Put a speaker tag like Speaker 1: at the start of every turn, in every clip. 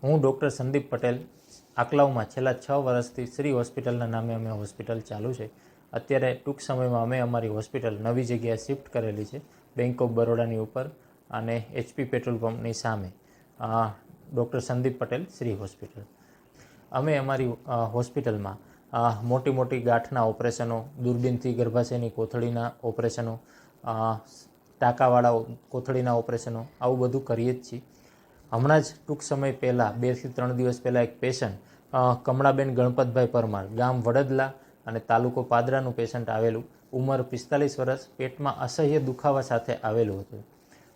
Speaker 1: હું ડૉક્ટર સંદીપ પટેલ આકલાવમાં છેલ્લા 6 વર્ષથી શ્રી હોસ્પિટલના નામે અમે હોસ્પિટલ ચાલુ છે. અત્યારે ટૂંક સમયમાં અમે અમારી હોસ્પિટલ નવી જગ્યાએ શિફ્ટ કરેલી છે, બેંક ઓફ બરોડાની ઉપર અને HP પેટ્રોલ પંપની સામે. Doctor Sandeep Patel Shri hospital. અમે અમારી હોસ્પિટલમાં મોટી મોટી ગાંઠના ઓપરેશનો, દૂરબીનથી ગર્ભાશયની કોથળીના ઓપરેશનો, ટાંકાવાળા કોથળીના ઓપરેશનો, આવું બધું કરીએ જ છીએ. હમણાં જ ટૂંક સમય પહેલાં 2 થી 3 દિવસ પહેલાં એક પેશન્ટ કમળાબેન ગણપતભાઈ પરમાર, ગામ વડદલા અને તાલુકો પાદરાનું પેશન્ટ આવેલું. ઉંમર 45 વર્ષ, પેટમાં અસહ્ય દુખાવા સાથે આવેલું હતું.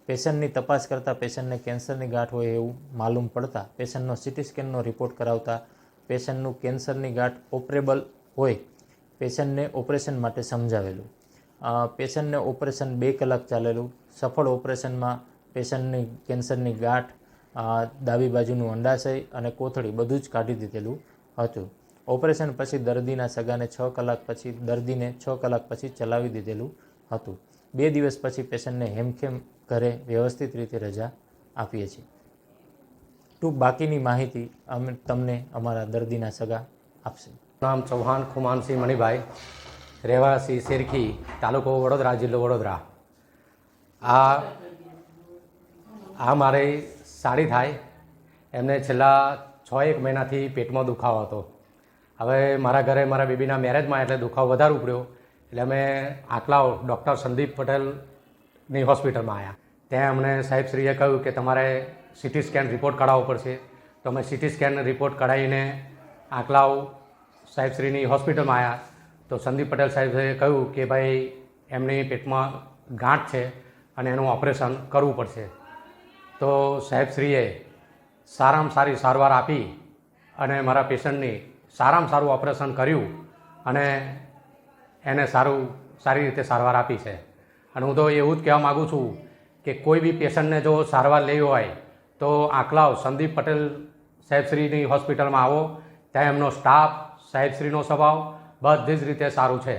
Speaker 1: પેશન્ટની તપાસ કરતાં પેશન્ટને કેન્સરની ગાંઠ હોય એવું માલુમ પડતા પેશન્ટનો CT સ્કેનનો રિપોર્ટ કરાવતા પેશન્ટનું કેન્સરની ગાંઠ ઓપરેબલ હોય પેશન્ટને ઓપરેશન માટે સમજાવેલું. પેશન્ટને ઓપરેશન 2 કલાક ચાલેલું. સફળ ઓપરેશનમાં પેશન્ટની કેન્સરની ગાંઠ, ડાબી બાજુનું અંડાશય અને કોથળી બધું જ કાઢી દીધેલું હતું. ઓપરેશન પછી દર્દીને 6 કલાક પછી ચલાવી દીધેલું હતું. 2 દિવસ પછી પેશન્ટને હેમખેમ ઘરે વ્યવસ્થિત રીતે રજા આપીએ છીએ. બાકીની માહિતી અમે તમને અમારા દર્દીના સગા આપશે.
Speaker 2: નામ ચૌહાણ ખુમાનસિંહ મણિભાઈ, રહેવાસી શેરખી, તાલુકો વડોદરા, જિલ્લો વડોદરા. આ મારી સાડી થાય, એમને છેલ્લા 6-1 મહિનાથી પેટમાં દુખાવો હતો. હવે મારા ઘરે મારા બેબીના મેરેજમાં એટલે દુખાવો વધારે ઉપડ્યો, એટલે અમે આટલા ડૉક્ટર સંદીપ પટેલની હોસ્પિટલમાં આવ્યા. ત્યાં અમને સાહેબશ્રીએ કહ્યું કે તમારે CT સ્કેન રિપોર્ટ કઢાવવો પડશે. તો અમે CT સ્કેન રિપોર્ટ કઢાવીને આંકલાવ સાહેબશ્રીની હોસ્પિટલમાં આવ્યા. તો સંદીપ પટેલ સાહેબે કહ્યું કે ભાઈ એમની પેટમાં ગાંઠ છે અને એનું ઓપરેશન કરવું પડશે. તો સાહેબશ્રીએ સારામાં સારી સારવાર આપી અને મારા પેશન્ટની સારામાં સારું ઓપરેશન કર્યું અને એને સારી રીતે સારવાર આપી છે. અને હું તો એવું જ કહેવા માગું છું કે કોઈ બી પેશન્ટને જો સારવાર લેવી હોય તો આંકલાવ સંદીપ પટેલ સાહેબશ્રીની હોસ્પિટલમાં આવો. ત્યાં એમનો સ્ટાફ, સાહેબશ્રીનો સ્વભાવ બધી જ રીતે સારું છે.